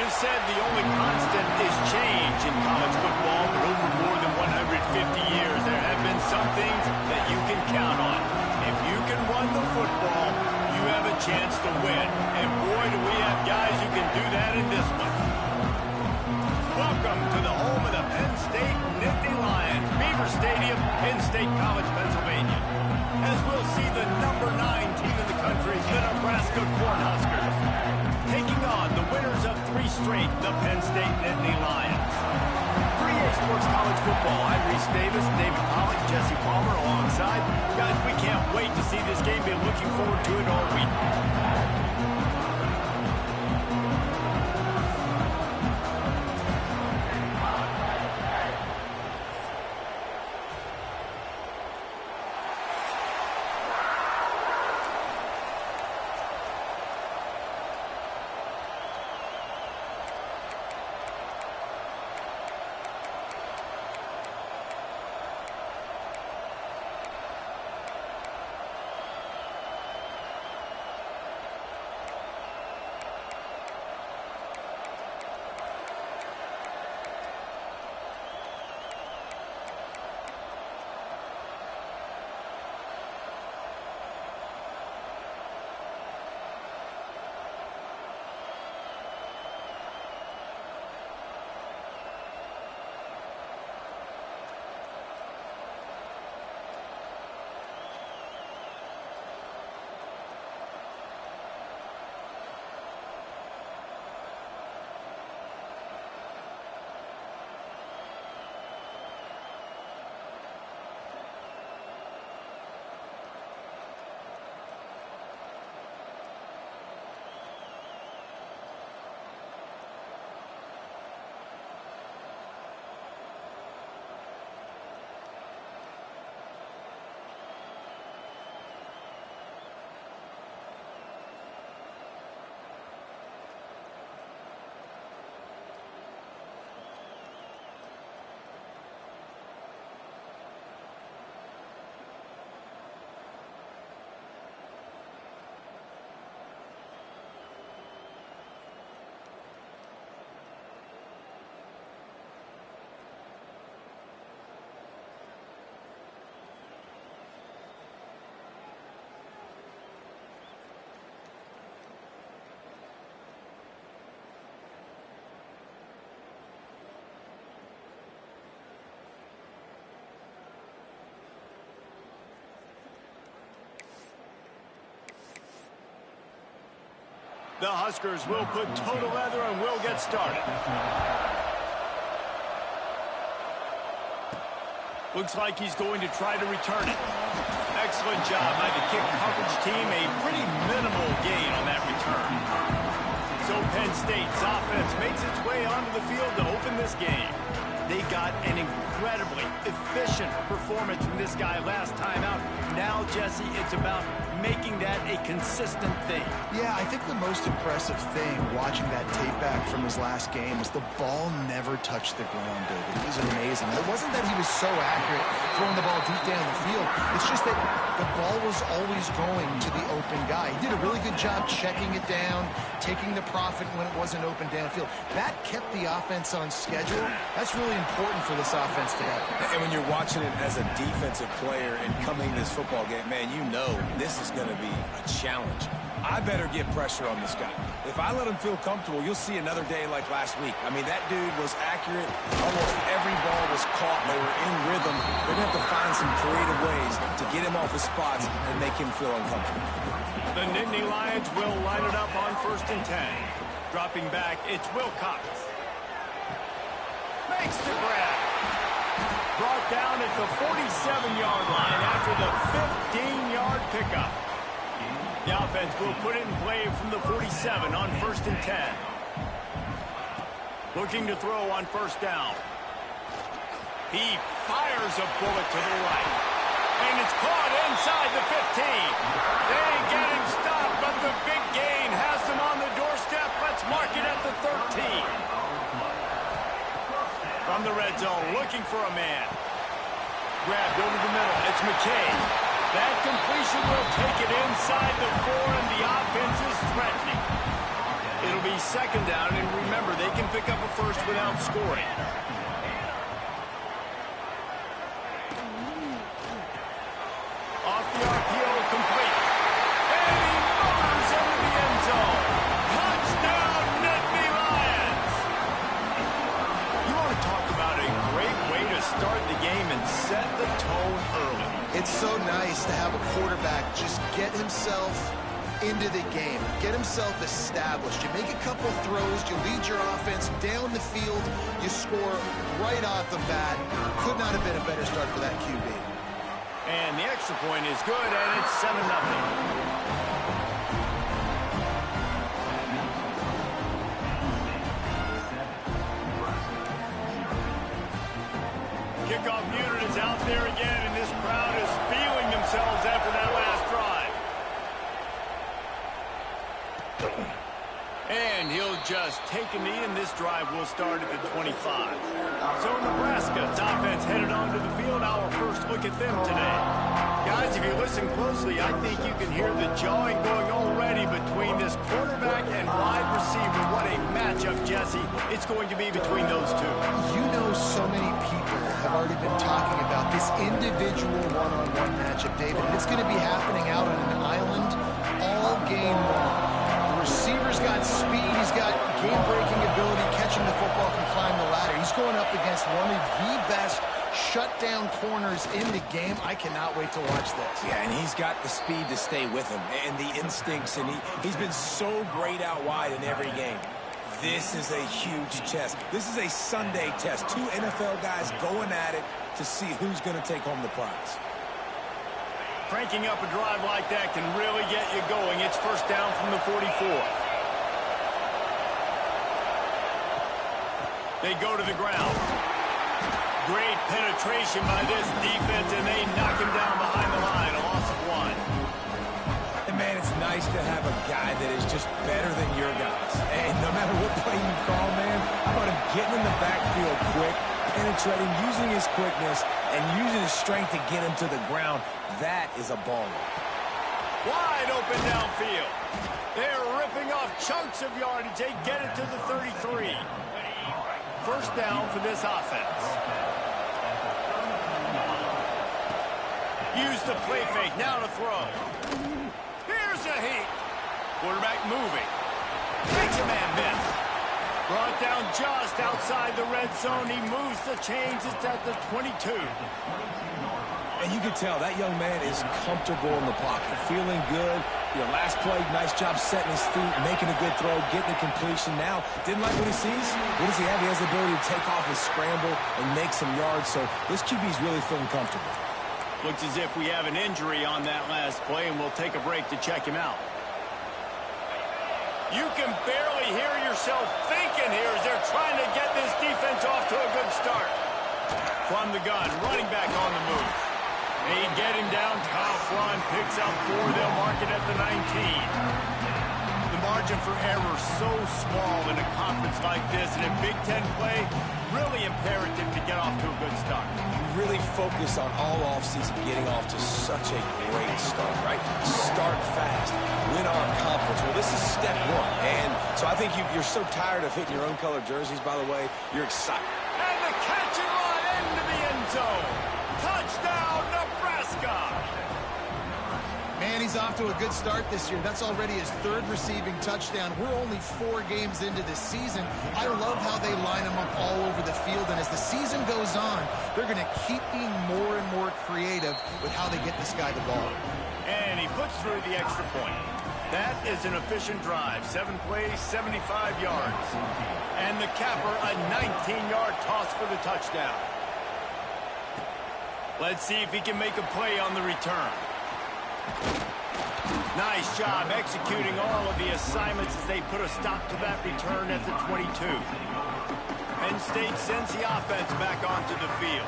is said the only constant is change in college football, but over more than 150 years, there have been some things that you can count on. If you can run the football, you have a chance to win. And boy, do we have guys who can do that in this one. Welcome to the home of the Penn State Nittany Lions, Beaver Stadium in State College, Pennsylvania. As we'll see the number 9 team in the country, the Nebraska Cornhuskers, taking on the winners of 3 straight, the Penn State Nittany Lions. 3A Sports College Football, I'm Reese Davis, David Pollock, Jesse Palmer alongside. Guys, we can't wait to see this game. Been looking forward to it all week. The Huskers will put total leather and will get started. Looks like he's going to try to return it. Excellent job by the kick coverage team. A pretty minimal gain on that return. So Penn State's offense makes its way onto the field to open this game. They got an incredibly efficient performance from this guy last time out. Now, Jesse, it's about making that a consistent thing. Yeah, I think the most impressive thing watching that tape back from his last game is the ball never touched the ground, David. It was amazing. It wasn't that he was so accurate throwing the ball deep down the field. It's just that the ball was always going to the open guy. He did a really good job checking it down, taking the profit when it wasn't open downfield. That kept the offense on schedule. That's really important for this offense to have. And when you're watching it as a defensive player and coming to this football game, man, you know this is going to be a challenge. I better get pressure on this guy. If I let him feel comfortable, you'll see another day like last week. I mean, that dude was accurate. Almost every ball was caught. They were in rhythm. They're going to have to find some creative ways to get him off his spots and make him feel uncomfortable. The Nittany Lions will line it up on 1st and 10. Dropping back, it's Wilcox. Makes the grab. Brought down at the 47-yard line after the 15-yard pickup. The offense will put it in play from the 47 on 1st and 10. Looking to throw on 1st down. He fires a bullet to the right. And it's caught inside the 15. They get him stopped, but the big gain has him on the doorstep. Let's mark it at the 13. From the red zone, looking for a man. Grabbed over the middle. It's McKay. That completion will take it inside the 4, and the offense is threatening. It'll be second down, and remember, they can pick up a first without scoring. Off the RPO, complete. And he motors into the end zone. Touchdown, Nittany Lions! You want to talk about a great way to start the game and set the tone early. It's so nice to have a quarterback just get himself into the game, get himself established. You make a couple throws, you lead your offense down the field, you score right off the bat. Could not have been a better start for that QB. And the extra point is good, and it's 7-0. Kickoff unit is out there again, and this crowd is feeling themselves after that last drive. And he'll just take a knee, and this drive will start at the 25. So Nebraska's offense headed onto the field. Our first look at them today. Guys, if you listen closely, I think you can hear the jawing going already between this quarterback and wide receiver. What a matchup, Jesse, it's going to be between those two. You know, so many people have already been talking about this individual one-on-one matchup, David. And it's going to be happening out on an island all game long. The receiver's got speed, he's got game-breaking ability, catching the football, can climb the ladder. He's going up against one of the best shutdown corners in the game. I cannot wait to watch this. Yeah, and he's got the speed to stay with him and the instincts, and he's been so great out wide in every game. This is a huge test. This is a Sunday test. Two NFL guys going at it to see who's going to take home the prize. Cranking up a drive like that can really get you going. It's first down from the 44. They go to the ground. Great penetration by this defense, and they knock him down behind the line. A loss of 1. And, man, it's nice to have a guy that is just better than your guys. And no matter what play you call, man, how about him getting in the backfield quick, penetrating, using his quickness, and using his strength to get him to the ground. That is a baller. Wide open downfield. They're ripping off chunks of yardage. They get it to the 33. First down for this offense. Use the play fake. Now to throw. Here's a heat. Quarterback moving. Makes a man miss. Brought down just outside the red zone. He moves the chains. It's at the 22. And you can tell that young man is comfortable in the pocket, feeling good. You know, last play, nice job setting his feet, making a good throw, getting a completion. Now, didn't like what he sees. What does he have? He has the ability to take off his scramble and make some yards. So this QB's really feeling comfortable. Looks as if we have an injury on that last play, and we'll take a break to check him out. You can barely hear yourself thinking here as they're trying to get this defense off to a good start. From the gun, running back on the move. They get him down, top run, picks up 4, they'll mark it at the 19. The margin for error so small in a conference like this, and in Big Ten play, really imperative to get off to a good start. You really focus on all offseason getting off to such a great start, right? Start fast, win our conference. Well, this is step 1, and so I think you're so tired of hitting your own colored jerseys, by the way, you're excited. And the catch and run into the end zone. Touchdown, Nebraska! Man, he's off to a good start this year. That's already his 3rd receiving touchdown. We're only 4 games into this season. I love how they line him up all over the field, and as the season goes on, they're going to keep being more and more creative with how they get this guy the ball. And he puts through the extra point. That is an efficient drive. 7 plays, 75 yards. And the capper, a 19-yard toss for the touchdown. Let's see if he can make a play on the return. Nice job executing all of the assignments as they put a stop to that return at the 22. Penn State sends the offense back onto the field.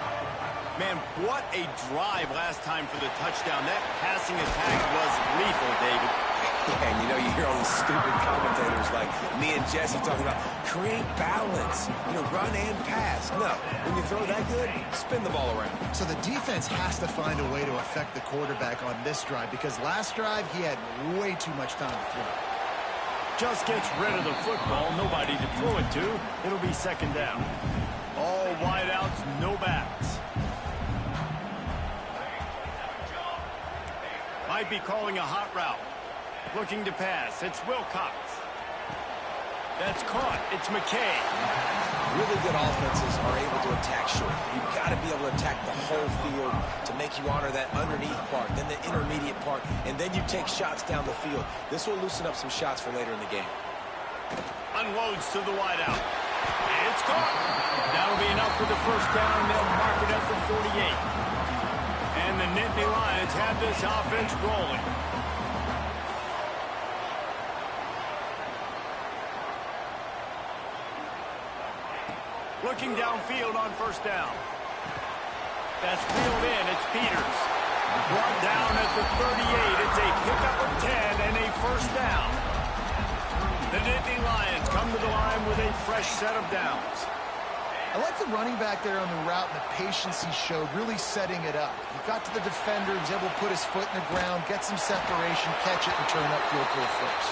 Man, what a drive last time for the touchdown. That passing attack was lethal, David. Yeah, and you know, you hear all these stupid commentators like me and Jesse talking about create balance, you know, run and pass. No, when you throw that good, spin the ball around. So the defense has to find a way to affect the quarterback on this drive because last drive he had way too much time to throw. Just gets rid of the football. Nobody to throw it to. It'll be second down. All wideouts, no backs. Might be calling a hot route. Looking to pass. It's Wilcox. That's caught. It's McKay. Really good offenses are able to attack short. You've got to be able to attack the whole field to make you honor that underneath part, then the intermediate part, and then you take shots down the field. This will loosen up some shots for later in the game. Unloads to the wideout. It's caught. That'll be enough for the first down. They'll mark it at the 48. And the Nittany Lions have this offense rolling. Looking downfield on first down. That's reeled in. It's Peters. Brought down at the 38. It's a pickup of 10 and a first down. The Nittany Lions come to the line with a fresh set of downs. I like the running back there on the route and the patience he showed, really setting it up. He got to the defender, he was able to put his foot in the ground, get some separation, catch it, and turn upfield for a first.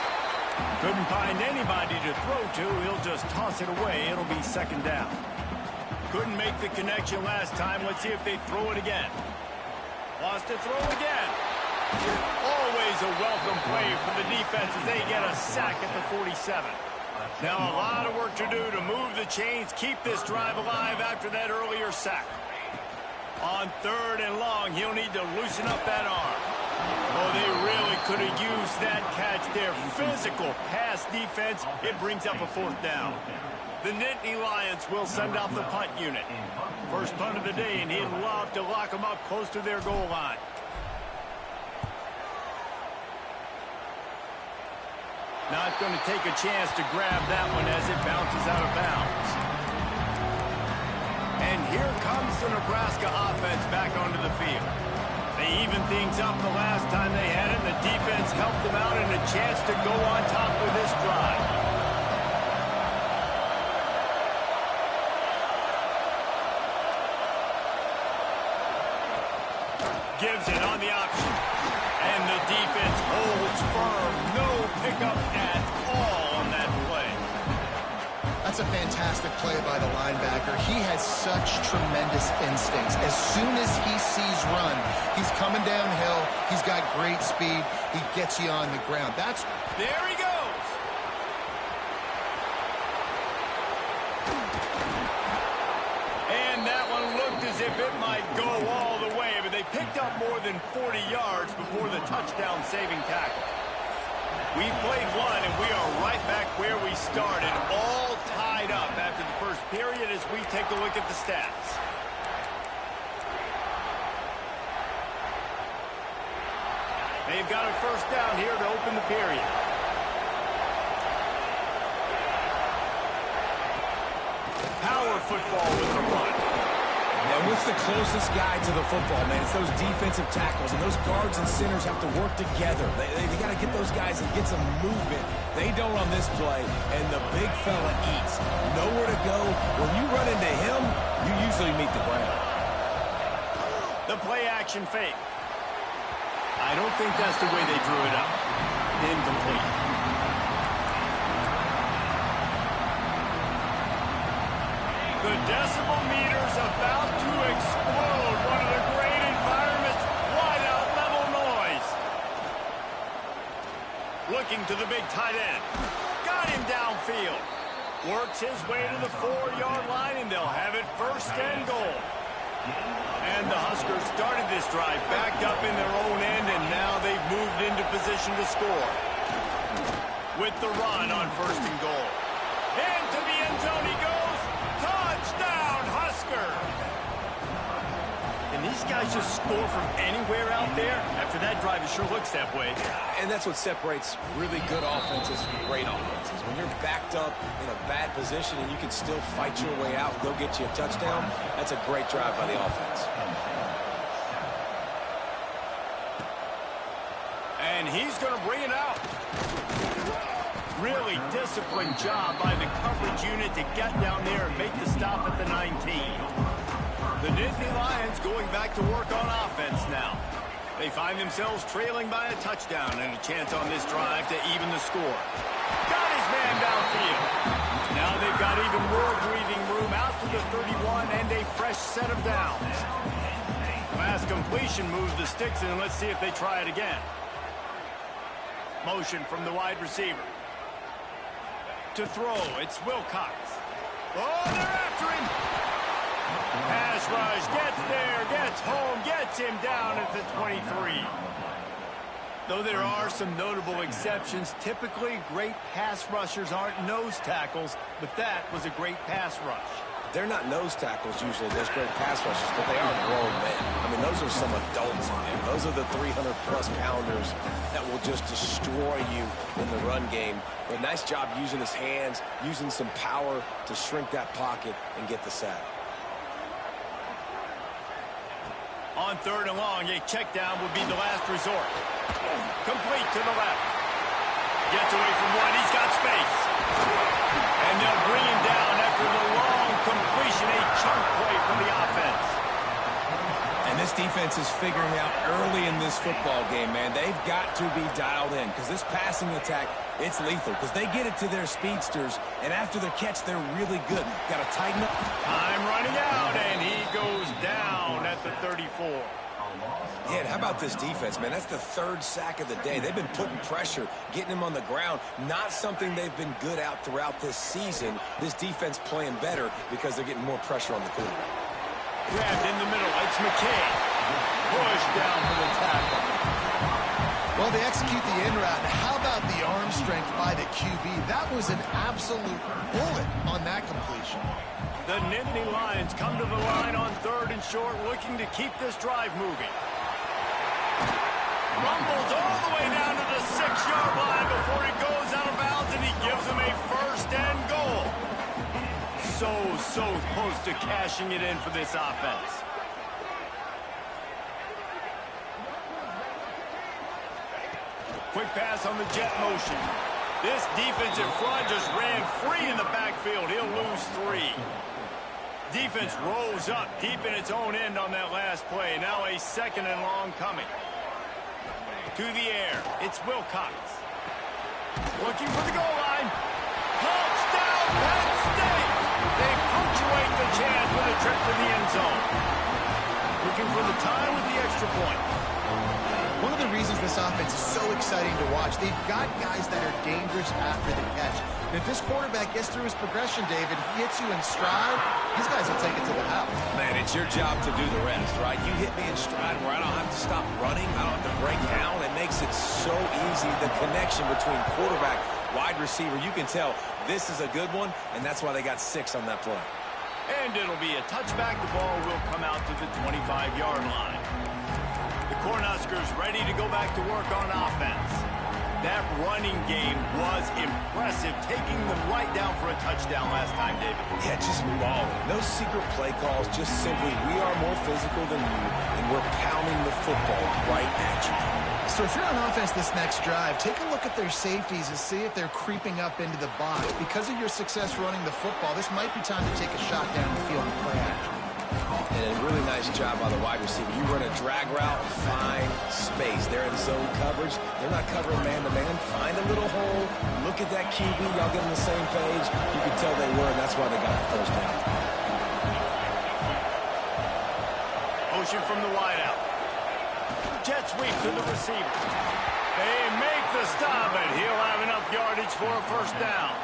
Couldn't find anybody to throw to. He'll just toss it away. It'll be second down. Couldn't make the connection last time. Let's see if they throw it again. Wants to throw again. Always a welcome play for the defense as they get a sack at the 47. Now a lot of work to do to move the chains, keep this drive alive after that earlier sack. On third and long, he'll need to loosen up that arm. Oh, they really could have used that catch there. Physical pass defense. It brings up a fourth down. The Nittany Lions will send out the punt unit. First punt of the day, and he'd love to lock them up close to their goal line. Not going to take a chance to grab that one as it bounces out of bounds. And here comes the Nebraska offense back onto the field. They evened things up the last time they had it. The defense helped them out and a chance to go on top with this drive. Gives it on the option. And the defense holds firm. No pickup at all on that play. That's a fantastic play by the linebacker. He has such tremendous instincts. As soon as he sees run, he's coming downhill. He's got great speed. He gets you on the ground. There he goes. And that one looked as if it might go all the way, but they picked up more than 40 yards before the touchdown-saving tackle. We played one, and we are right back where we started, all tied up after the first period as we take a look at the stats. They've got a first down here to open the period. Power football with the run. And what's the closest guy to the football, man? It's those defensive tackles, and those guards and centers have to work together. They got to get those guys and get some movement. They don't on this play, and the big fella eats. Nowhere to go. When you run into him, you usually meet the ground. The play action fake. I don't think that's the way they drew it up. Incomplete. The decibel meter's about to explode. One of the great environments. Wide out level noise. Looking to the big tight end. Got him downfield. Works his way to the 4-yard line, and they'll have it first and goal. And the Huskers started this drive backed up in their own end, and now they've moved into position to score. With the run on first and goal. Into the end zone he goes. Touchdown, Husker! And these guys just score from anywhere out there? After that drive, it sure looks that way. And that's what separates really good offenses from great offenses. When you're backed up in a bad position and you can still fight your way out and go get you a touchdown, that's a great drive by the offense. And he's going to bring it out. Really disciplined job by the coverage unit to get down there and make the stop at the 19. The Nittany Lions going back to work on offense now. They find themselves trailing by a touchdown and a chance on this drive to even the score. Got man downfield. Now they've got even more breathing room out to the 31 and a fresh set of downs. Last completion moves the sticks in, and let's see if they try it again. Motion from the wide receiver. To throw, it's Wilcox. Oh, they're after him. Pass rush, gets there, gets home, gets him down at the 23. Though there are some notable exceptions, typically great pass rushers aren't nose tackles, but that was a great pass rush. They're not nose tackles usually, those great pass rushers, but they are grown men. I mean, those are some adults in there. Those are the 300-plus pounders that will just destroy you in the run game. But nice job using his hands, using some power to shrink that pocket and get the sack. On 3rd and long, a check down would be the last resort. Complete to the left. Gets away from one. He's got space. And they'll bring him down after the long completion, a chunk play from the offense. And this defense is figuring out early in this football game, man. They've got to be dialed in because this passing attack, it's lethal because they get it to their speedsters, and after the catch, they're really good. Got to tighten up. Time running out, and he goes down at the 34. Yeah, and how about this defense, man? That's the 3rd sack of the day. They've been putting pressure, getting him on the ground. Not something they've been good at throughout this season. This defense playing better because they're getting more pressure on the quarterback. Grabbed in the middle. It's McKay. Pushed down for the tackle. Well, they execute the in route. How about the arm strength by the QB? That was an absolute bullet on that completion. The Nittany Lions come to the line on 3rd and short, looking to keep this drive moving. Rumbles all the way down to the 6-yard line before he goes out of bounds, and he gives them a 1st and goal. So close to cashing it in for this offense. Quick pass on the jet motion. This defensive front just ran free in the backfield. He'll lose 3. Defense rolls up deep in its own end on that last play. Now a 2nd and long coming. To the air, it's Wilcox. Looking for the goal line. Touchdown, Penn State! They punctuate the chance with a trip to the end zone. Looking for the time with the extra point. One of the reasons this offense is so exciting to watch, they've got guys that are dangerous after the catch. And if this quarterback gets through his progression, David, hits you in stride, these guys will take it to the house. Man, it's your job to do the rest, right? You hit me in stride where I don't have to stop running. I don't have to break down. It makes it so easy. The connection between quarterback, wide receiver, you can tell this is a good one, and that's why they got 6 on that play. And it'll be a touchback. The ball will come out to the 25-yard line. The Cornhuskers ready to go back to work on offense. That running game was impressive, taking them right down for a touchdown last time, David. Yeah, just mauling. No secret play calls, just simply we are more physical than you, and we're pounding the football right at you. So if you're on offense this next drive, take a look at their safeties and see if they're creeping up into the box. Because of your success running the football, this might be time to take a shot down the field and play action. And a really nice job by the wide receiver. You run a drag route, find space. They're in zone coverage. They're not covering man-to-man. Find a little hole. Look at that QB. Y'all get on the same page. You can tell they were, and that's why they got the 1st down. Motion from the wideout. Jet sweep to the receiver. They make the stop, and he'll have enough yardage for a 1st down.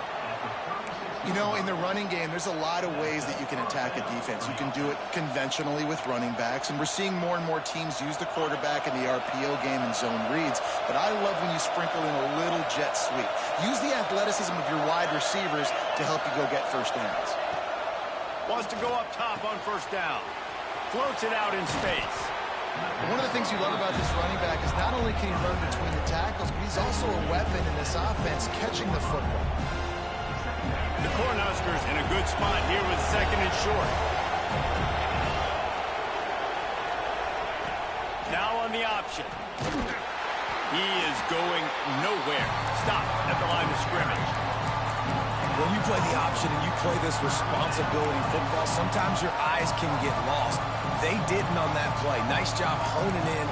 You know, in the running game, there's a lot of ways that you can attack a defense. You can do it conventionally with running backs, and we're seeing more and more teams use the quarterback in the RPO game and zone reads. But I love when you sprinkle in a little jet sweep. Use the athleticism of your wide receivers to help you go get 1st downs. Wants to go up top on 1st down. Floats it out in space. One of the things you love about this running back is not only can he run between the tackles, but he's also a weapon in this offense catching the football. The Cornhuskers in a good spot here with 2nd and short. Now on the option. He is going nowhere. Stop at the line of scrimmage. When you play the option and you play this responsibility football, sometimes your eyes can get lost. They didn't on that play. Nice job honing in,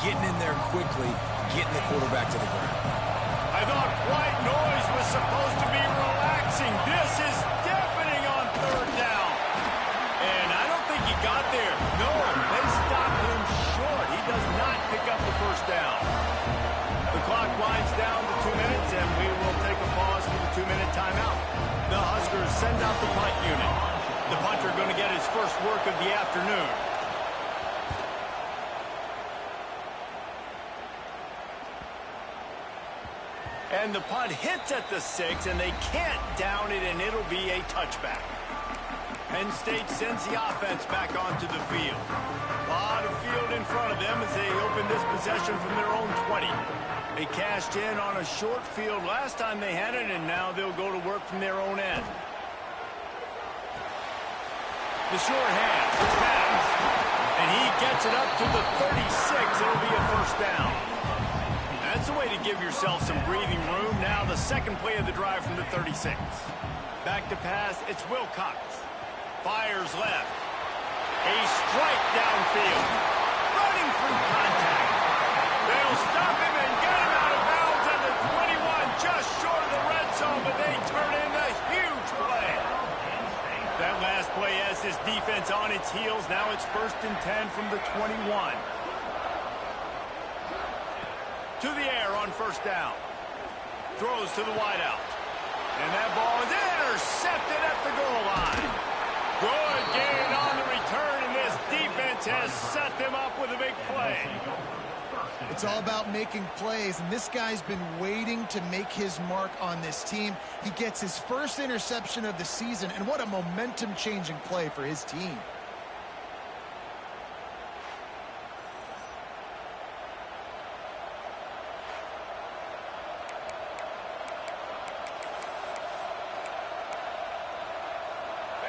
getting in there quickly, getting the quarterback to the ground. I thought white noise was supposed to be relaxing. This is deafening on third down. And I don't think he got there. No, they stopped him short. He does not pick up the first down. The clock winds down to 2 minutes, and we will take a pause for the 2-minute timeout. The Huskers send out the punt unit. The punter going to get his first work of the afternoon. And the punt hits at the 6, and they can't down it, and it'll be a touchback. Penn State sends the offense back onto the field. A lot of field in front of them as they open this possession from their own 20. They cashed in on a short field last time they had it, and now they'll go to work from their own end. The short hand, it's pass. And he gets it up to the 36. It'll be a first down. That's a way to give yourself some breathing room. Now the second play of the drive from the 36. Back to pass, it's Wilcox. Fires left. A strike downfield. Running through contact. They'll stop him and get him out of bounds at the 21, just short of the red zone, but they turn in a huge play. That last play has his defense on its heels. Now it's 1st and 10 from the 21. To the air on first down. Throws to the wideout. And that ball is intercepted at the goal line. Good gain on the return, and this defense has set them up with a big play. It's all about making plays, and this guy's been waiting to make his mark on this team. He gets his first interception of the season, and what a momentum-changing play for his team.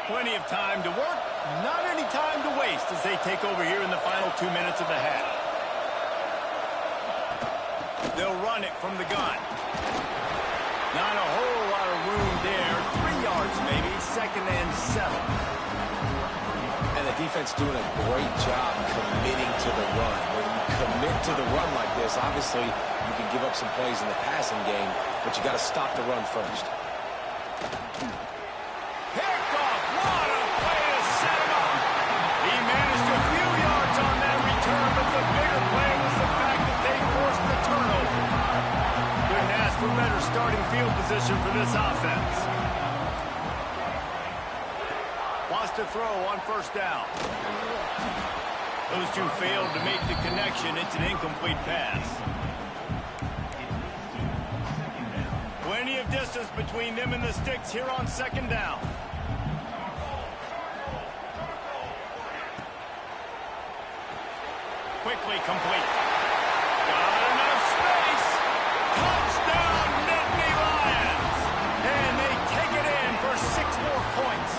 Plenty of time to work, not any time to waste as they take over here in the final 2 minutes of the half. They'll run it from the gun. Not a whole lot of room there. 3 yards maybe, 2nd and 7. And the defense doing a great job committing to the run. When you commit to the run like this, obviously you can give up some plays in the passing game, but you got to stop the run first. Better starting field position for this offense. Wants to throw on first down. Those two failed to make the connection. It's an incomplete pass. Plenty of distance between them and the sticks here on 2nd down. Quickly complete. Got enough space. Touchdown! 6 more points.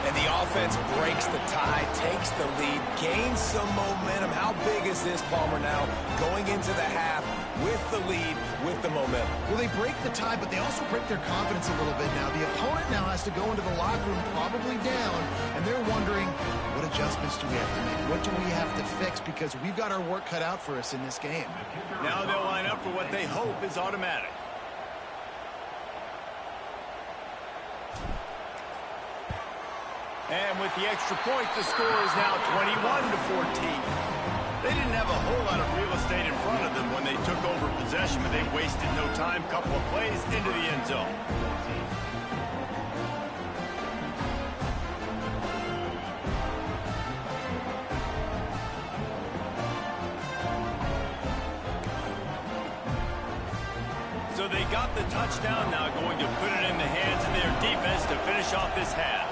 And the offense breaks the tie, takes the lead, gains some momentum. How big is this, Palmer, now going into the half with the lead, with the momentum? Well, they break the tie, but they also break their confidence a little bit now. The opponent now has to go into the locker room probably down, and they're wondering, what adjustments do we have to make? What do we have to fix? Because we've got our work cut out for us in this game. Now they'll line up for what they hope is automatic. And with the extra point, the score is now 21-14. They didn't have a whole lot of real estate in front of them when they took over possession, but they wasted no time. Couple of plays into the end zone. So they got the touchdown, now going to put it in the hands of their defense to finish off this half.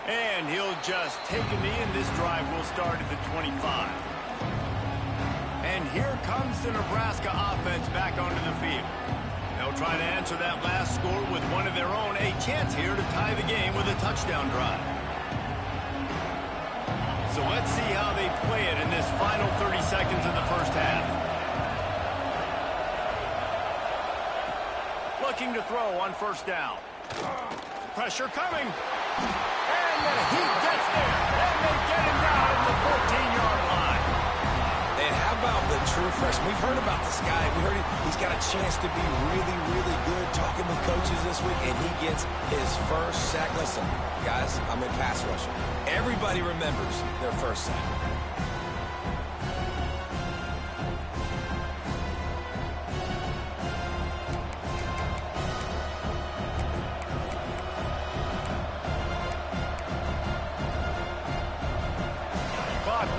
And he'll just take a knee, and this drive will start at the 25. And here comes the Nebraska offense back onto the field. They'll try to answer that last score with one of their own. A chance here to tie the game with a touchdown drive. So let's see how they play it in this final 30 seconds of the first half. Looking to throw on first down. Pressure coming. And the heat gets there. And they get him down at the the 14-yard line. And how about the true freshman? We've heard about this guy. We heard he's got a chance to be really, really good. Talking with coaches this week, and he gets his first sack. Listen, guys, I'm in pass rushing. Everybody remembers their first sack.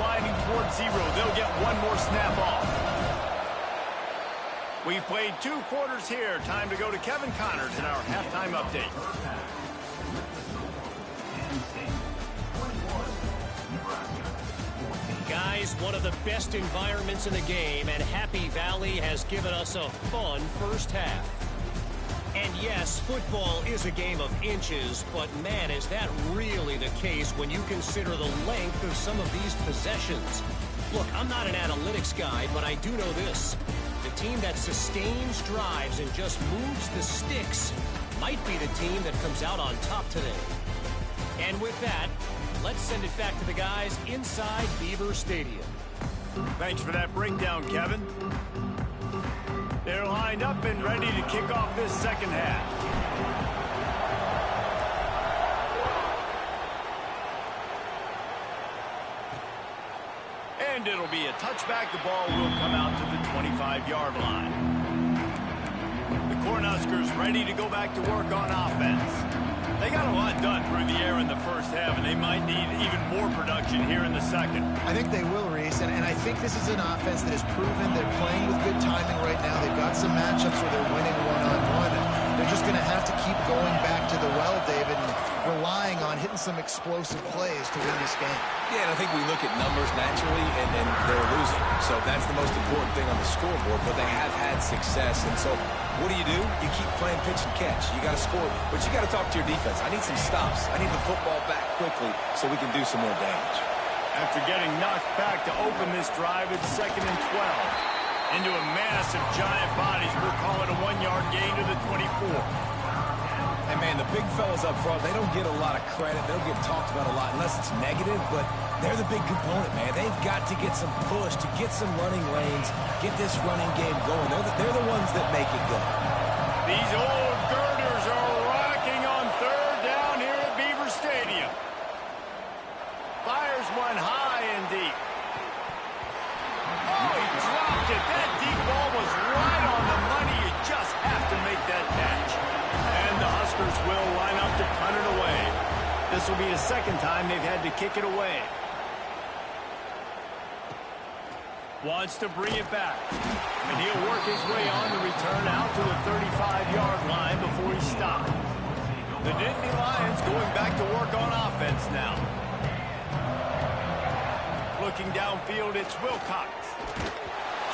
Winding towards 0. They'll get one more snap off. We've played 2 quarters here. Time to go to Kevin Connors in our halftime update. Guys, one of the best environments in the game, and Happy Valley has given us a fun first half. And yes, football is a game of inches, but man, is that really the case when you consider the length of some of these possessions. Look, I'm not an analytics guy, but I do know this. The team that sustains drives and just moves the sticks might be the team that comes out on top today. And with that, let's send it back to the guys inside Beaver Stadium. Thanks for that breakdown, Kevin. They're lined up and ready to kick off this second half. And it'll be a touchback. The ball will come out to the 25-yard line. The Cornhuskers ready to go back to work on offense. They got a lot done through the air in the first half, and they might need even more production here in the second. I think they will, Reese, and I think this is an offense that has proven they're playing with good timing right now. They've got some matchups where they're winning one-on-one, and they're just going to have to keep going back to the well, David, and relying on hitting some explosive plays to win this game. Yeah, and I think we look at numbers naturally, and they're losing. So that's the most important thing on the scoreboard, but they have had success. And so what do? You keep playing pitch and catch. You got to score, but you got to talk to your defense. I need some stops. I need the football back quickly so we can do some more damage. After getting knocked back to open this drive, it's 2nd and 12. Into a mass of giant bodies, we'll call it a 1-yard gain to the 24. And, man, the big fellas up front, they don't get a lot of credit. They don't get talked about a lot unless it's negative, but they're the big component, man. They've got to get some push, to get some running lanes, get this running game going. They're the ones that make it go. These old girders are rocking on 3rd down here at Beaver Stadium. Fires one high and deep. Oh, he dropped it. That deep ball was right on the money. You just have to make that catch. And the Huskers will line up to punt it away. This will be the second time they've had to kick it away. Wants to bring it back. And he'll work his way on the return out to the 35-yard line before he stopped. The Nittany Lions going back to work on offense now. Looking downfield, it's Wilcox.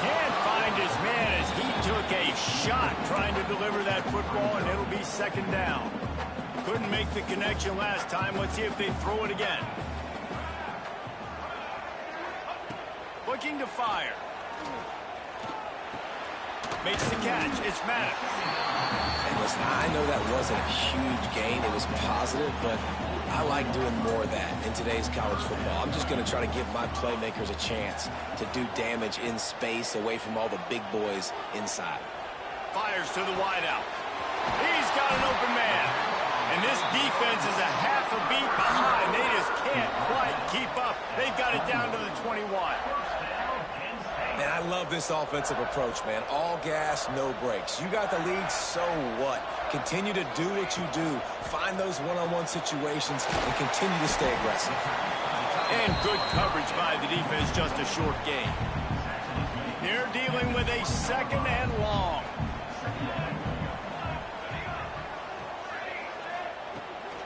Can't find his man as he took a shot trying to deliver that football, and it'll be 2nd down. Couldn't make the connection last time. Let's see if they throw it again. Looking to fire. Makes the catch. It's Maddox. And listen, I know that wasn't a huge gain. It was positive, but I like doing more of that in today's college football. I'm just going to try to give my playmakers a chance to do damage in space away from all the big boys inside. Fires to the wideout. He's got an open man. And this defense is a half a beat behind. They just can't quite keep up. They've got it down to the 21. Man, I love this offensive approach, man. All gas, no brakes. You got the lead, so what? Continue to do what you do. Find those one-on-one situations and continue to stay aggressive. And good coverage by the defense, just a short gain. They're dealing with a 2nd and long.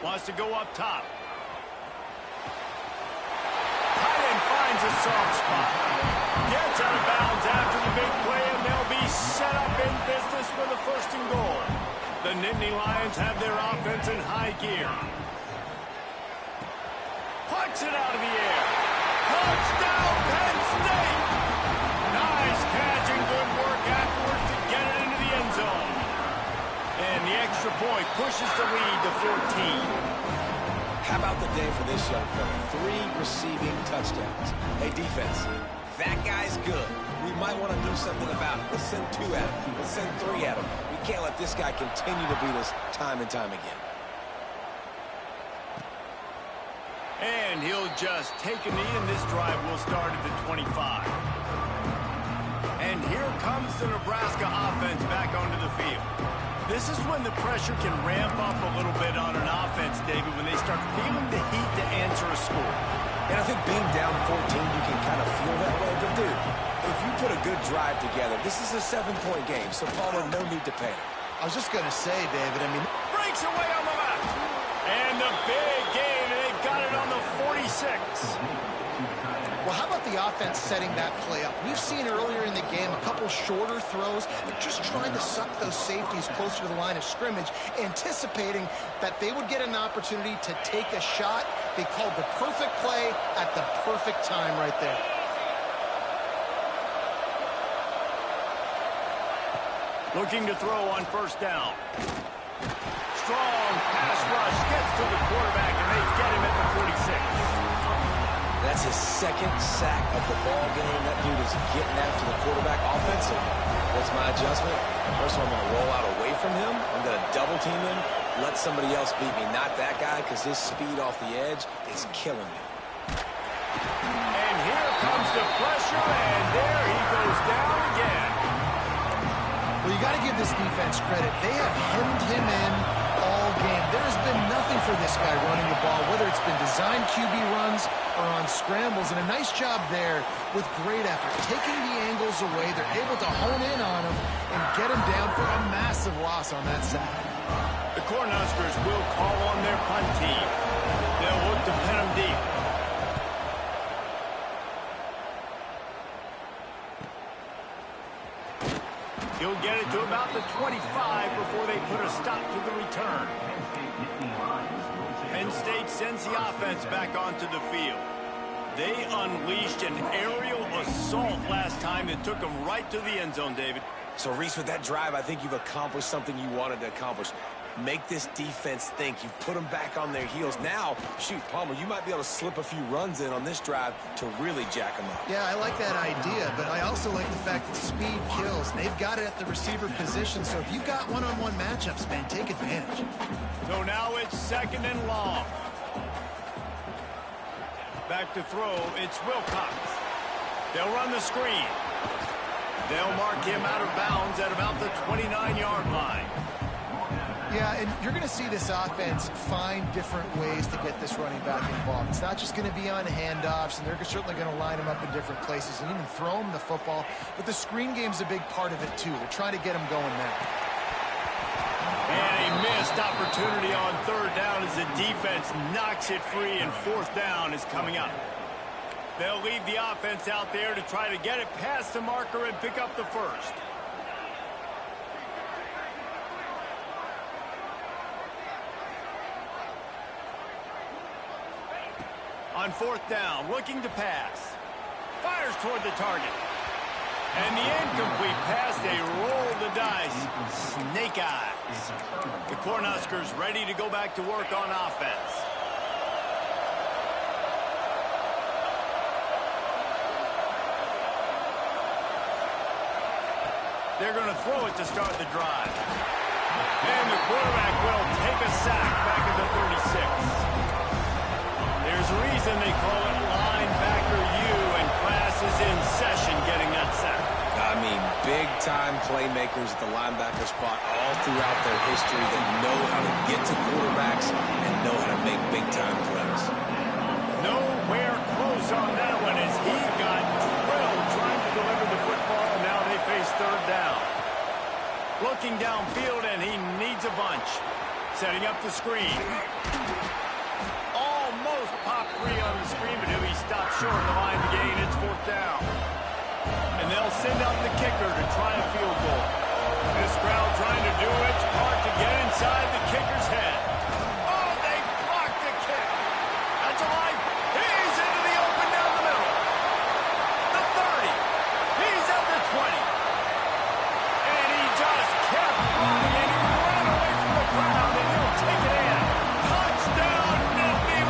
Wants to go up top. Tight end finds a soft spot. Gets out of bounds after the big play, and they'll be set up in business for the 1st and goal. The Nittany Lions have their offense in high gear. Puts it out of the air. Touchdown, Penn State! Nice catch and good work afterwards to get it into the end zone. And the extra point pushes the lead to 14. How about the day for this young fella? 3 receiving touchdowns. Hey, defense, that guy's good. We might want to do something about it. Let's send 2 at him. Let's send 3 at him. We can't let this guy continue to beat us time and time again. And he'll just take a knee, and this drive will start at the 25. And here comes the Nebraska offense back onto the field. This is when the pressure can ramp up a little bit on an offense, David, when they start feeling the heat to answer a score. And I think being down 14, you can kind of feel that way. But, dude, if you put a good drive together, this is a 7-point game, so, Palmer, no need to panic. I was just going to say, David, I mean... Breaks away on the left. And the big gain, and they've got it on the 46. Well, how about the offense setting that play up? We've seen earlier in the game a couple shorter throws, but just trying to suck those safeties closer to the line of scrimmage, anticipating that they would get an opportunity to take a shot. They called the perfect play at the perfect time right there. Looking to throw on first down. Strong pass rush gets to the quarterback, and they get him at the 46. That's his 2nd sack of the ball game. That dude is getting after the quarterback offensively. What's my adjustment? First of all, I'm going to roll out away from him. I'm going to double team him, let somebody else beat me, not that guy, because his speed off the edge is killing me. And here comes the pressure, and there he goes down again. Well, you got to give this defense credit. They have hemmed him in all game. There's been nothing for this guy running the ball, whether it's been designed QB runs or on scrambles, and a nice job there with great effort. Taking the angles away, they're able to hone in on him and get him down for a massive loss on that sack. The Cornhuskers will call on their punt team. They'll look to pin him deep. He'll get it to about the 25 before they put a stop to the return. Penn State sends the offense back onto the field. They unleashed an aerial assault last time that took them right to the end zone, David. So, Reese, with that drive, I think you've accomplished something you wanted to accomplish. Make this defense think. You've put them back on their heels. Now, shoot, Palmer, you might be able to slip a few runs in on this drive to really jack them up. Yeah, I like that idea, but I also like the fact that speed kills. They've got it at the receiver position, so if you've got one-on-one matchups, man, take advantage. So now it's 2nd and long. Back to throw, it's Wilcox. They'll run the screen. They'll mark him out of bounds at about the 29-yard line. Yeah, and you're going to see this offense find different ways to get this running back involved. It's not just going to be on handoffs, and they're certainly going to line him up in different places and even throw him the football. But the screen game's a big part of it, too. They're trying to get him going now. And a missed opportunity on 3rd down as the defense knocks it free, and 4th down is coming up. They'll leave the offense out there to try to get it past the marker and pick up the first. On 4th down, looking to pass. Fires toward the target. And the incomplete pass, they roll the dice. Snake eyes. The Cornhuskers ready to go back to work on offense. They're going to throw it to start the drive. And the quarterback will take a sack back at the 36. There's a reason they call it linebacker U, and class is in session getting that sack. I mean, big-time playmakers at the linebacker spot all throughout their history that know how to get to quarterbacks and know how to make big-time plays. Nowhere close on that one as he got drilled trying to deliver the football. Now they face 3rd down. Looking downfield, and he needs a bunch. Setting up the screen. Pop free on the screen, but he stopped short of the line to gain. It's 4th down. And they'll send out the kicker to try a field goal. This crowd trying to do its part to get inside the kicker's head. Oh, they blocked the kick. That's a line. He's into the open down the middle. The 30. He's at the 20. And he just kept running, and he ran away from the crowd, and he'll take it in. Touchdown, Nittany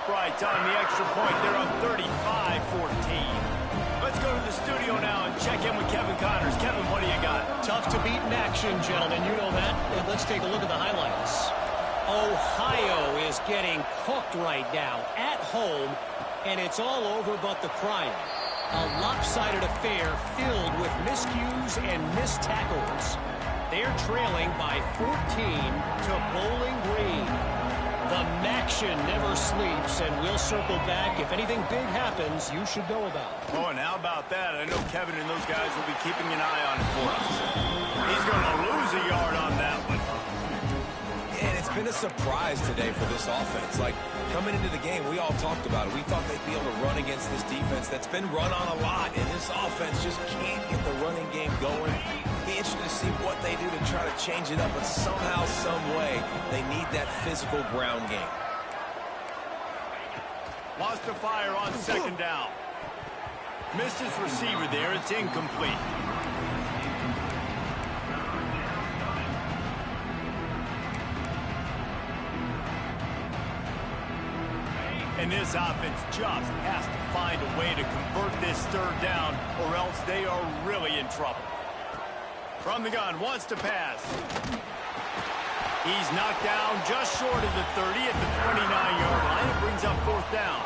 uprights on the extra point. They're up 35-14. Let's go to the studio now and check in with Kevin Connors. Kevin, what do you got? Tough to beat in action, gentlemen. You know that. And let's take a look at the highlights. Ohio is getting cooked right now at home, and it's all over but the crying. A lopsided affair filled with miscues and missed tackles. They're trailing by 14 to Bowling Green. The Maction never sleeps, and we'll circle back. If anything big happens, you should know about it. Oh, and how about that? I know Kevin and those guys will be keeping an eye on it for us. He's going to lose a yard on that one. And it's been a surprise today for this offense. Like, coming into the game, we all talked about it. We thought they'd be able to run against this defense that's been run on a lot, and this offense just can't get the running game going. Be interested to see what they do to try to change it up, but somehow, some way, they need that physical ground game. Lost to fire on second down. Missed his receiver there. It's incomplete. And this offense just has to find a way to convert this third down, or else they are really in trouble. From the gun, wants to pass. He's knocked down just short of the 30 at the 29-yard line. It brings up fourth down.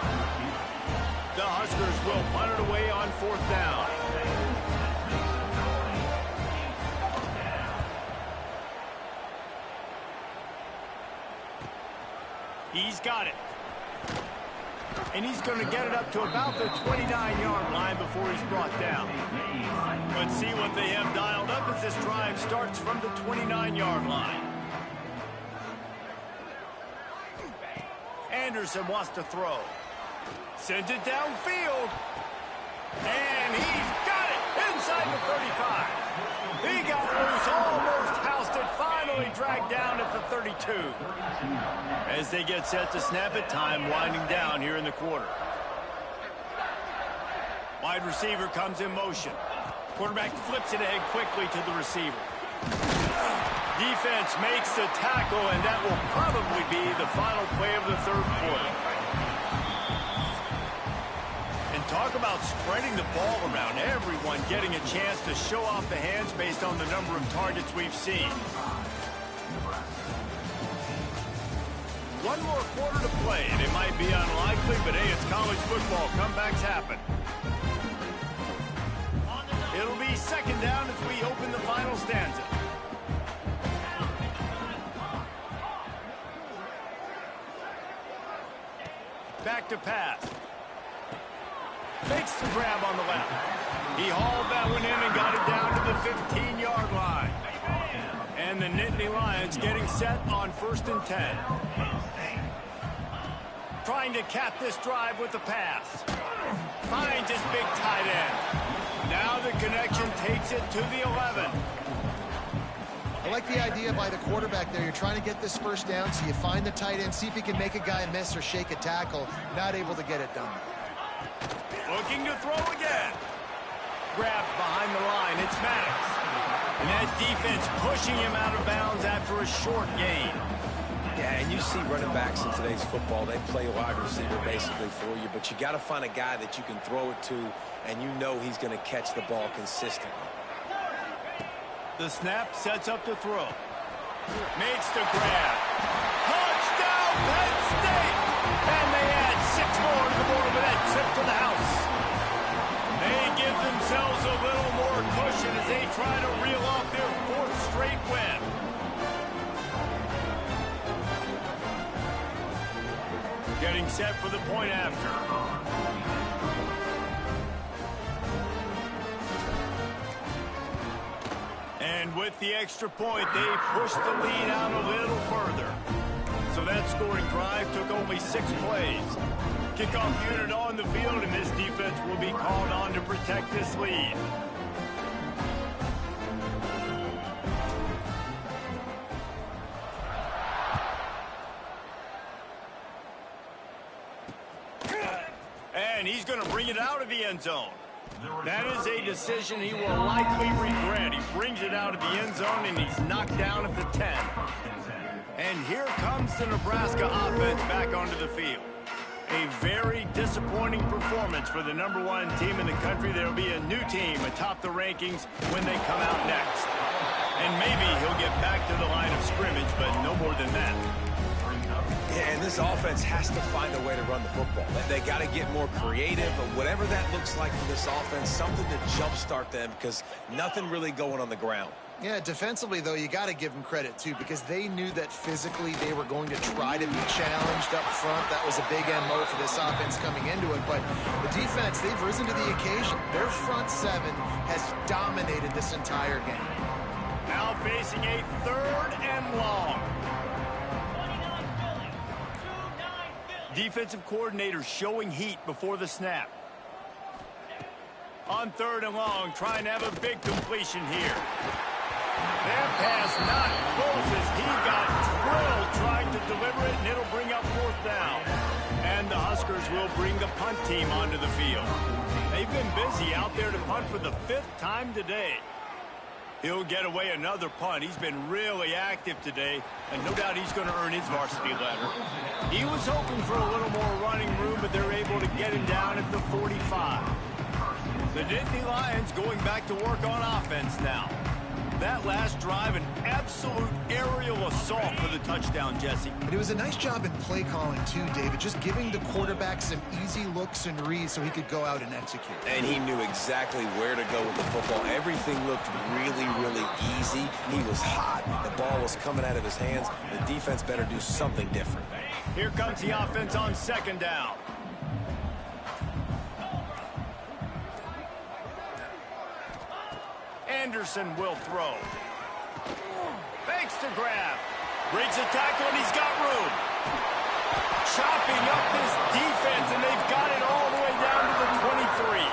The Huskers will punt it away on fourth down. He's got it. And he's going to get it up to about the 29-yard line before he's brought down. Let's see what they have dialed up as this drive starts from the 29-yard line. Anderson wants to throw. Sends it downfield. And he's got it inside the 35. He got loose, almost housed it, finally dragged down at the 32. As they get set to snap it, time winding down here in the quarter. Wide receiver comes in motion. Quarterback flips it ahead quickly to the receiver. Defense makes the tackle, and that will probably be the final play of the third quarter. And talk about spreading the ball around. Everyone getting a chance to show off the hands based on the number of targets we've seen. One more quarter to play, and it might be unlikely, but hey, it's college football. Comebacks happen. It'll be second down as we open the final stanza. Back to pass. Makes the grab on the left. He hauled that one in and got it down to the 15-yard line. And the Nittany Lions getting set on 1st and 10. Trying to cap this drive with the pass. Finds his big tight end. Now the connection takes it to the 11. I like the idea by the quarterback there. You're trying to get this first down, so you find the tight end, see if he can make a guy miss or shake a tackle. Not able to get it done. Looking to throw again. Grabbed behind the line. It's Maddox. And that defense pushing him out of bounds after a short gain. Yeah, and you see running backs in today's football, they play wide receiver basically for you, but you got to find a guy that you can throw it to, and you know he's going to catch the ball consistently. The snap sets up the throw. Makes the grab. Touchdown, Penn State! And they add 6 more to the board with that trip to the house. They give themselves a little more cushion as they try to reel off their 4th straight win. Getting set for the point after. And with the extra point, they pushed the lead out a little further. So that scoring drive took only 6 plays. Kickoff unit on the field, and this defense will be called on to protect this lead. And he's going to bring it out of the end zone. That is a decision he will likely regret. He brings it out of the end zone, and he's knocked down at the 10. And here comes the Nebraska offense back onto the field. A very disappointing performance for the #1 team in the country. There will be a new team atop the rankings when they come out next. And maybe he'll get back to the line of scrimmage, but no more than that. Yeah, and this offense has to find a way to run the football. They got to get more creative, but whatever that looks like for this offense, something to jumpstart them because nothing really going on the ground. Yeah, defensively, though, you got to give them credit, too, because they knew that physically they were going to try to be challenged up front. That was a big MO for this offense coming into it. But the defense, they've risen to the occasion. Their front seven has dominated this entire game. Now facing a 3rd and long. Defensive coordinator showing heat before the snap. On 3rd and long, trying to have a big completion here. That pass not close as he got drilled trying to deliver it, and it'll bring up 4th down. And the Huskers will bring the punt team onto the field. They've been busy out there to punt for the 5th time today. He'll get away another punt. He's been really active today, and no doubt he's going to earn his varsity letter. He was hoping for a little more running room, but they're able to get him down at the 45. The Nittany Lions going back to work on offense now. That last drive, an absolute aerial assault for the touchdown, Jesse. But it was a nice job in play calling, too, David, just giving the quarterback some easy looks and reads so he could go out and execute. And he knew exactly where to go with the football. Everything looked really, really easy. He was hot. The ball was coming out of his hands. The defense better do something different. Here comes the offense on 2nd down. Anderson will throw. Fakes to grab. Breaks a tackle, and he's got room. Chopping up this defense, and they've got it all the way down to the 23.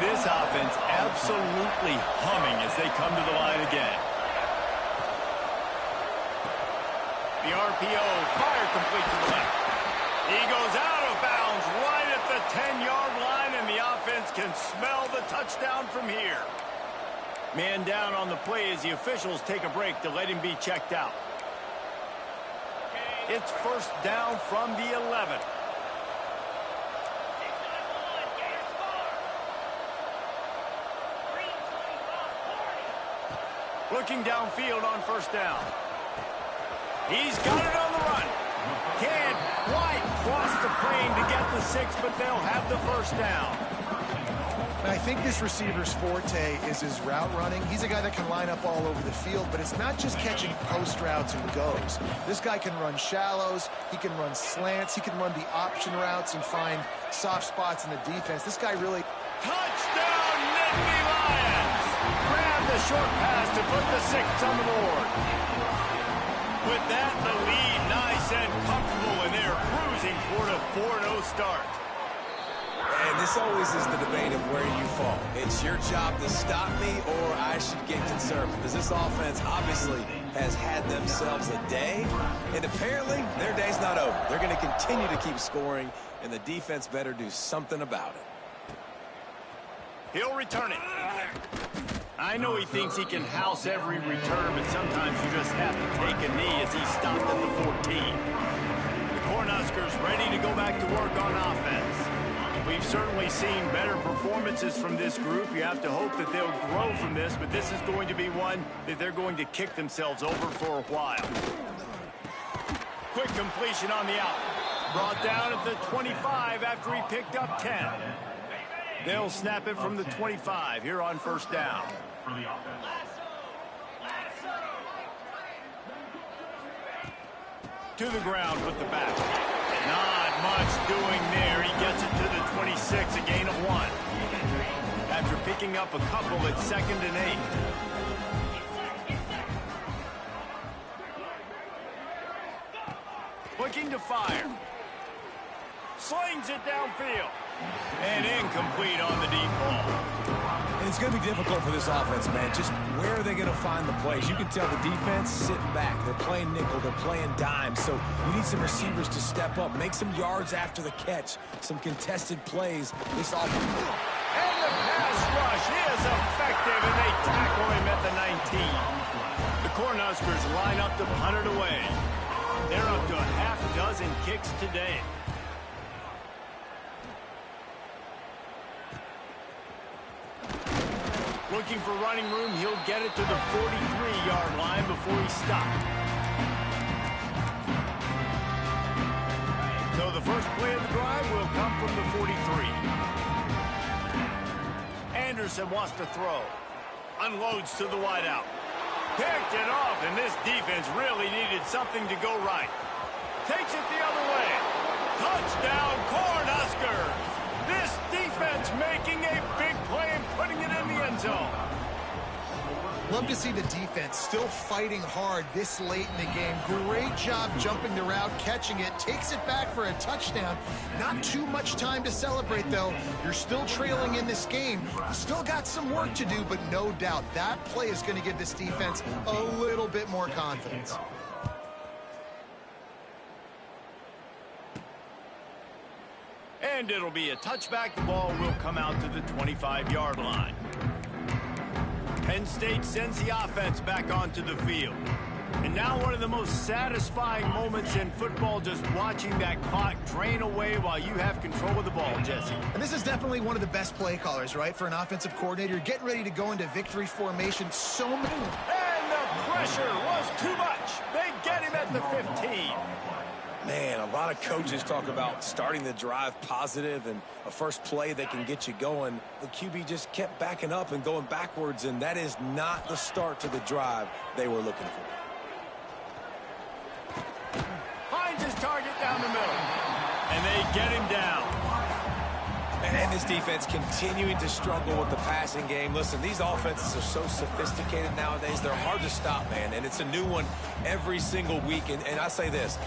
This offense absolutely humming as they come to the line again. The RPO, fire complete to the left. He goes out of bounds right at the 10-yard line, and the offense can smell the touchdown from here. Man down on the play as the officials take a break to let him be checked out. It's 1st down from the 11. Looking downfield on 1st down. He's got it on the run. Can't quite cross the plane to get the 6, but they'll have the 1st down. I think this receiver's forte is his route running. He's a guy that can line up all over the field, but it's not just catching post routes and goes. This guy can run shallows, he can run slants, he can run the option routes and find soft spots in the defense. This guy really... Touchdown, Nittany Lions! Grab the short pass to put the 6 on the board. With that, the lead nice and comfortable, and they're cruising toward a 4-0 start. And this always is the debate of where you fall. It's your job to stop me, or I should get concerned. Because this offense obviously has had themselves a day, and apparently their day's not over. They're going to continue to keep scoring, and the defense better do something about it. He'll return it. I know he thinks he can house every return, but sometimes you just have to take a knee as he stopped at the 14. The Cornhuskers ready to go back to work on offense. We've certainly seen better performances from this group. You have to hope that they'll grow from this, but this is going to be one that they're going to kick themselves over for a while. Quick completion on the out. Brought down at the 25 after he picked up 10. They'll snap it from the 25 here on 1st down. To the ground with the back. Not much doing there. He gets it to the 26, a gain of 1. After picking up a couple at 2nd and 8. Looking to fire. Slings it downfield. And incomplete on the deep ball. And it's going to be difficult for this offense, man. Just where are they going to find the plays? You can tell the defense sitting back. They're playing nickel. They're playing dime. So you need some receivers to step up, make some yards after the catch, some contested plays. This offense. And the pass rush is effective, and they tackle him at the 19. The Cornhuskers line up to punt it away. They're up to a half dozen kicks today. Looking for running room, he'll get it to the 43-yard line before he stopped. So the first play of the drive will come from the 43. Anderson wants to throw. Unloads to the wideout. Picked it off, and this defense really needed something to go right. Takes it the other way. Touchdown, Cornhuskers! This defense making a big play and putting it in the end zone. Love to see the defense still fighting hard this late in the game. Great job jumping the route, catching it, takes it back for a touchdown. Not too much time to celebrate, though. You're still trailing in this game. Still got some work to do, but no doubt that play is going to give this defense a little bit more confidence. And it'll be a touchback. The ball will come out to the 25-yard line. Penn State sends the offense back onto the field. And now one of the most satisfying moments in football, just watching that clock drain away while you have control of the ball, Jesse. And this is definitely one of the best play callers, right, for an offensive coordinator. Getting ready to go into victory formation. So many. And the pressure was too much. They get him at the 15. Man, a lot of coaches talk about starting the drive positive and a first play that can get you going. The QB just kept backing up and going backwards, and that is not the start to the drive they were looking for. Finds his target down the middle. And they get him down. And this defense continuing to struggle with the passing game. Listen, these offenses are so sophisticated nowadays. They're hard to stop, man. And it's a new one every single week. And I say this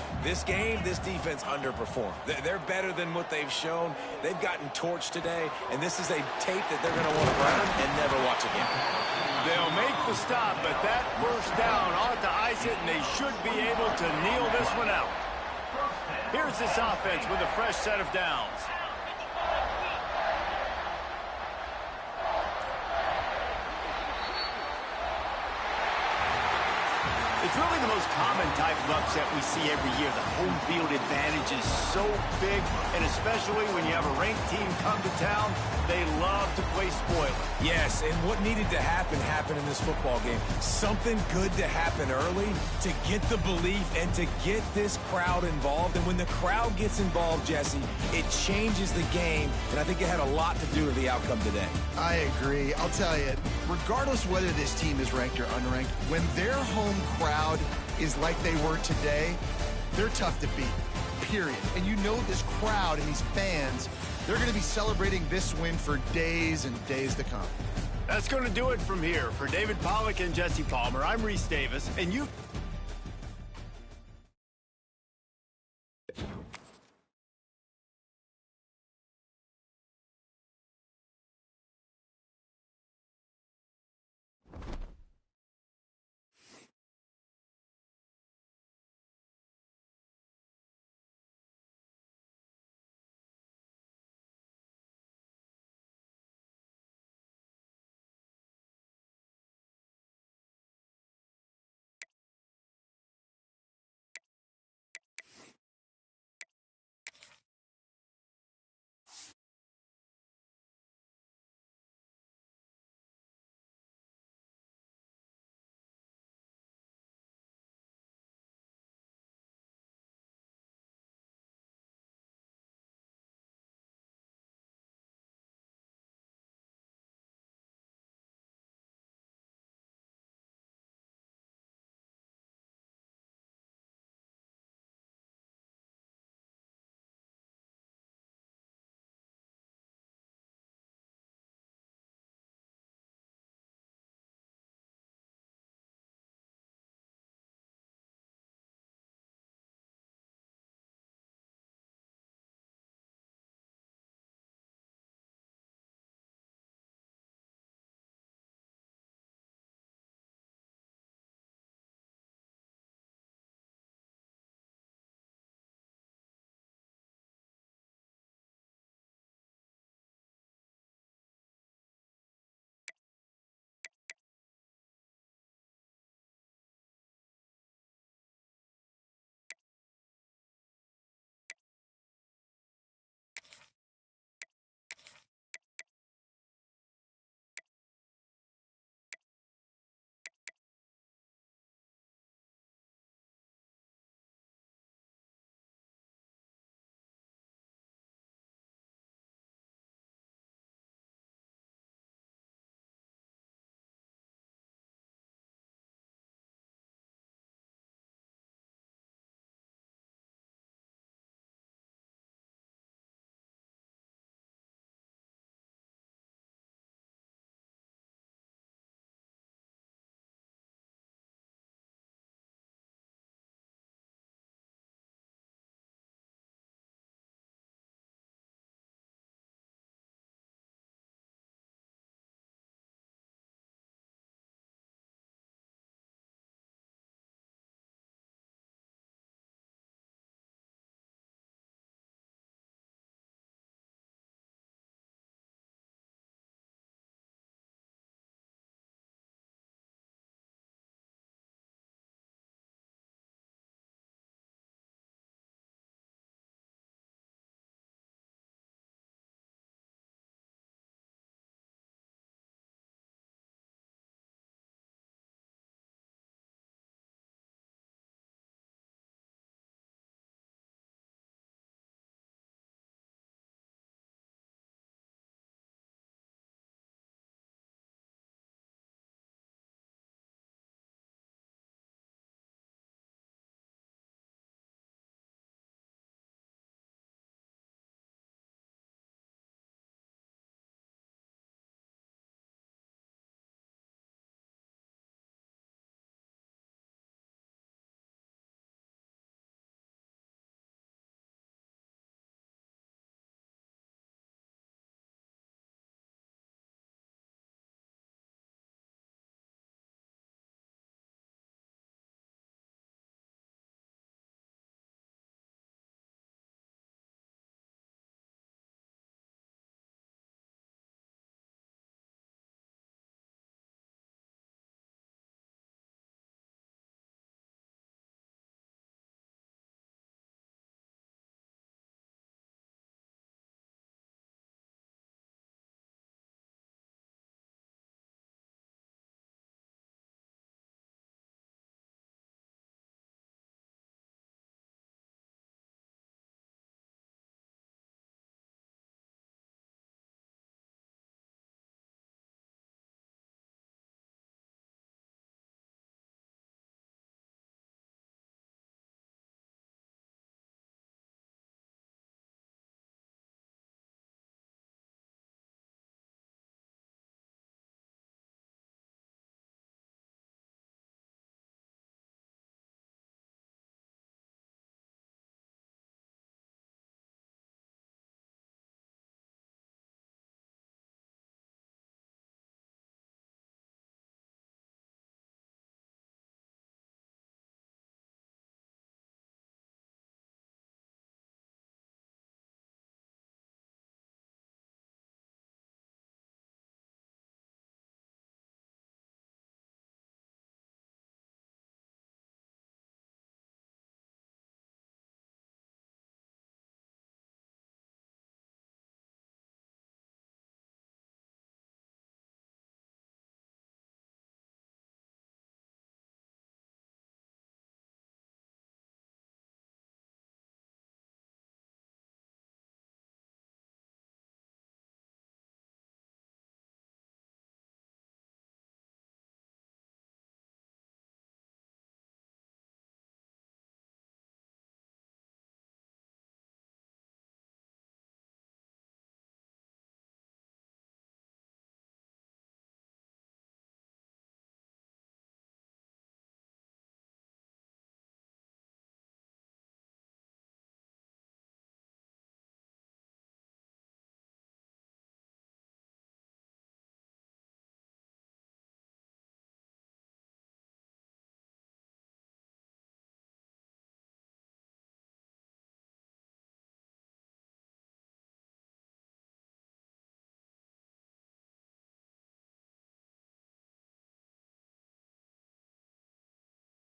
game, this defense underperformed. They're better than what they've shown. They've gotten torched today. And this is a tape that they're going to want to burn and never watch again. They'll make the stop, but that first down ought to ice it, and they should be able to kneel this one out. Here's this offense with a fresh set of downs. It's really the most common type of upset we see every year. The home field advantage is so big, and especially when you have a ranked team come to town, they love to play spoiler. Yes, and what needed to happen happened in this football game. Something good to happen early to get the belief and to get this crowd involved. And when the crowd gets involved, Jesse, it changes the game, and I think it had a lot to do with the outcome today. I agree. I'll tell you, regardless whether this team is ranked or unranked, when their home crowd is like they were today, they're tough to beat, period. And you know this crowd and these fans, they're going to be celebrating this win for days and days to come. That's going to do it from here. For David Pollack and Jesse Palmer, I'm Reese Davis, and you...